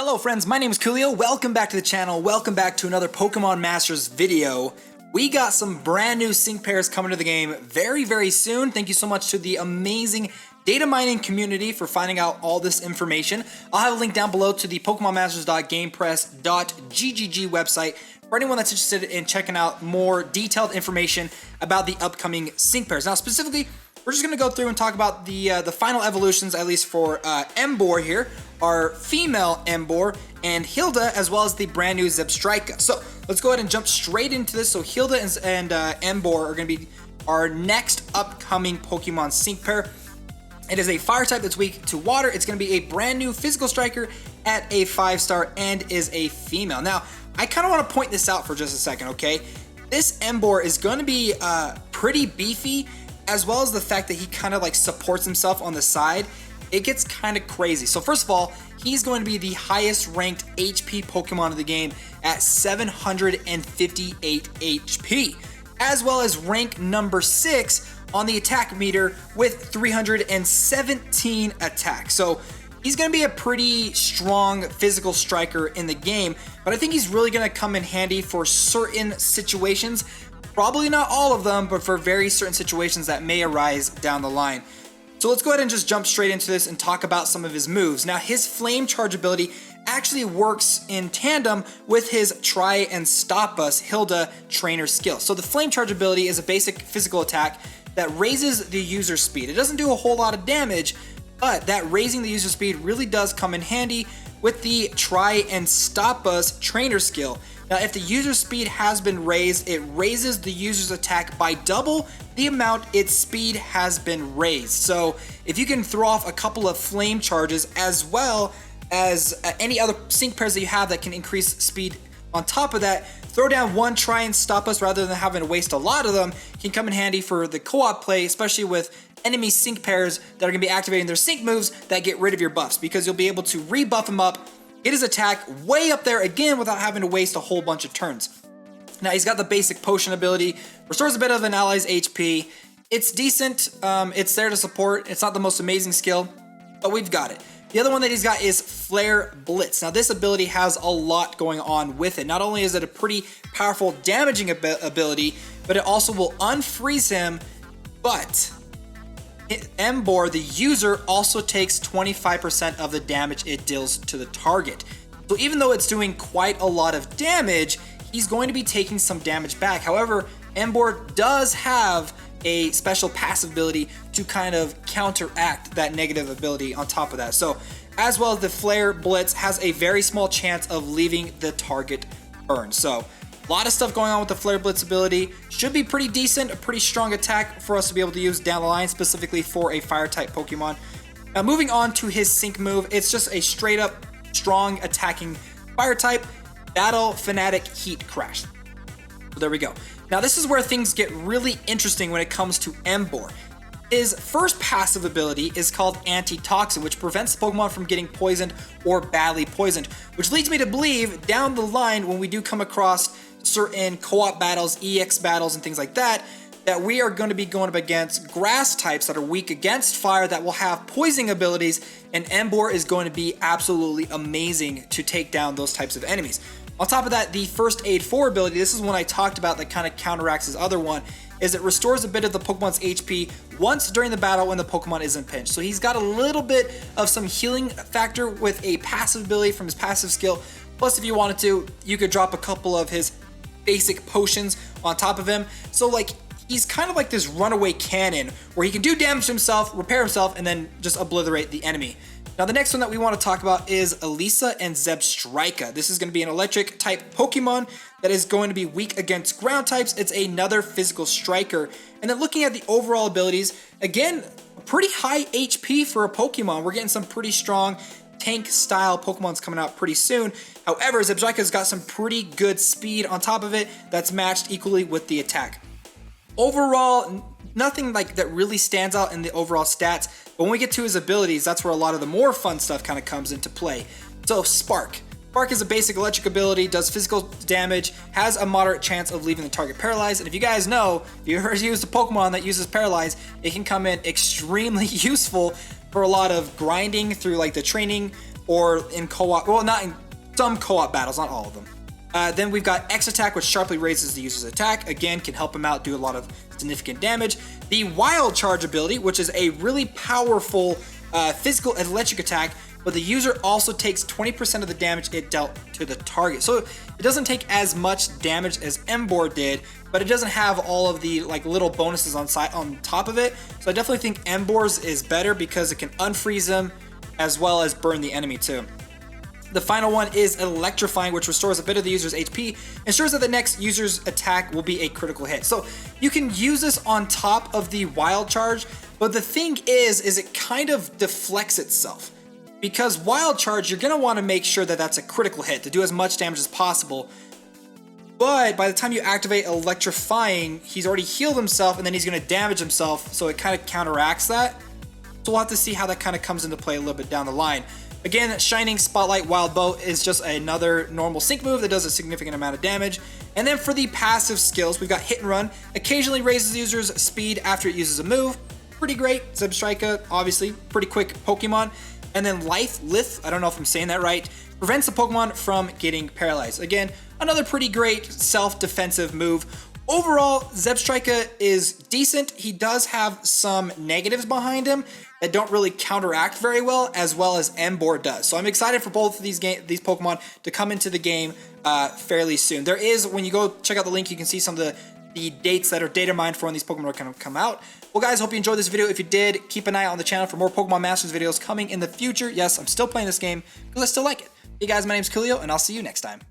Hello friends, my name is Koolio. Welcome back to the channel. Welcome back to another Pokemon Masters video. We got some brand new sync pairs coming to the game very soon. Thank you so much to the amazing data mining community for finding out all this information. I'll have a link down below to the PokemonMasters.gamepress.ggg website for anyone that's interested in checking out more detailed information about the upcoming sync pairs. Now specifically, we're just going to go through and talk about the final evolutions, at least for Emboar here, our female Emboar and Hilda, as well as the brand new Zebstrika. So let's go ahead and jump straight into this. So Hilda and Emboar are going to be our next upcoming Pokemon sync pair. It is a fire type that's weak to water. It's going to be a brand new physical striker at a 5-star and is a female. Now, I kind of want to point this out for just a second, okay? This Emboar is going to be pretty beefy, as well as the fact that he kind of like supports himself on the side. It gets kind of crazy. So first of all, he's going to be the highest ranked HP Pokemon of the game at 758 HP, as well as rank number 6 on the attack meter with 317 attack. So he's going to be a pretty strong physical striker in the game, but I think he's really going to come in handy for certain situations. Probably not all of them, but for very certain situations that may arise down the line. So let's go ahead and just jump straight into this and talk about some of his moves. Now, his Flame Charge ability actually works in tandem with his Try and Stop Us Hilda trainer skill. So the Flame Charge ability is a basic physical attack that raises the user speed. It doesn't do a whole lot of damage, but that raising the user speed really does come in handy with the Try and Stop Us trainer skill. Now, if the user speed has been raised, it raises the user's attack by double the amount its speed has been raised. So if you can throw off a couple of flame charges as well as any other sync pairs that you have that can increase speed on top of that, throw down one Try and Stop Us rather than having to waste a lot of them can come in handy for the co-op play, especially with enemy sync pairs that are going to be activating their sync moves that get rid of your buffs, because you'll be able to rebuff them up, get his attack way up there again without having to waste a whole bunch of turns. Now, he's got the basic potion ability, restores a bit of an ally's HP. It's decent, it's there to support. It's not the most amazing skill, but we've got it. The other one that he's got is Flare Blitz. Now, this ability has a lot going on with it. Not only is it a pretty powerful damaging ability, but it also will unfreeze him, but Emboar, the user, also takes 25% of the damage it deals to the target. So even though it's doing quite a lot of damage, he's going to be taking some damage back. However, Emboar does have a special passive ability to kind of counteract that negative ability on top of that. So as well as the Flare Blitz has a very small chance of leaving the target burned. So a lot of stuff going on with the Flare Blitz ability. Should be pretty decent, a pretty strong attack for us to be able to use down the line, specifically for a fire-type Pokemon. Now, moving on to his sync move, it's just a straight-up strong attacking fire-type Battle Fanatic Heat Crash. So there we go. Now, this is where things get really interesting when it comes to Emboar. His first passive ability is called Antitoxin, which prevents the Pokemon from getting poisoned or badly poisoned, which leads me to believe down the line when we do come across certain co-op battles, EX battles, and things like that, that we are going to be going up against grass types that are weak against fire that will have poisoning abilities, and Emboar is going to be absolutely amazing to take down those types of enemies. On top of that, the First Aid 4 ability, this is one I talked about that kind of counteracts his other one, is it restores a bit of the Pokemon's HP once during the battle when the Pokemon isn't pinched. So he's got a little bit of some healing factor with a passive ability from his passive skill. Plus, if you wanted to, you could drop a couple of his basic potions on top of him. So like, he's kind of like this runaway cannon where he can do damage to himself, repair himself, and then just obliterate the enemy. Now, the next one that we want to talk about is Elisa and Zebstrika. This is going to be an electric type Pokemon that is going to be weak against ground types. It's another physical striker. And then looking at the overall abilities, again, pretty high HP for a Pokemon. We're getting some pretty strong tank style Pokemon's coming out pretty soon. However, Zebstrika's got some pretty good speed on top of it that's matched equally with the attack. Overall, nothing like that really stands out in the overall stats, but when we get to his abilities, that's where a lot of the more fun stuff kind of comes into play. So Spark. Spark is a basic electric ability, does physical damage, has a moderate chance of leaving the target paralyzed, and if you guys know, if you ever used a Pokemon that uses Paralyze, it can come in extremely useful for a lot of grinding through like the training or in co-op, well, not in some co-op battles, not all of them. Then we've got X attack, which sharply raises the user's attack. Again, can help him out, do a lot of significant damage. The wild charge ability, which is a really powerful physical electric attack, but the user also takes 20% of the damage it dealt to the target. So it doesn't take as much damage as Emboar did, but it doesn't have all of the like little bonuses on top of it. So I definitely think Emboar's is better because it can unfreeze them as well as burn the enemy too. The final one is Electrifying, which restores a bit of the user's HP, ensures that the next user's attack will be a critical hit. So you can use this on top of the wild charge, but the thing is it kind of deflects itself. Because wild charge, you're gonna wanna make sure that that's a critical hit to do as much damage as possible. But by the time you activate Electrifying, he's already healed himself and then he's gonna damage himself, so it kind of counteracts that. So we'll have to see how that kind of comes into play a little bit down the line. Again, Shining Spotlight Wild Bow is just another normal sync move that does a significant amount of damage. And then for the passive skills, we've got Hit and Run, occasionally raises the user's speed after it uses a move. Pretty great. Zebstrika, obviously, pretty quick Pokemon. And then Lith, I don't know if I'm saying that right, prevents the Pokemon from getting paralyzed. Again, another pretty great self-defensive move. Overall, Zebstrika is decent. He does have some negatives behind him that don't really counteract very well as Emboar does. So I'm excited for both of these Pokemon to come into the game fairly soon. There is, when you go check out the link, you can see some of the dates that are data mined for when these Pokemon are going to come out. Well, guys, hope you enjoyed this video. If you did, keep an eye on the channel for more Pokemon Masters videos coming in the future. Yes, I'm still playing this game because I still like it. Hey guys, my name's Koolio, and I'll see you next time.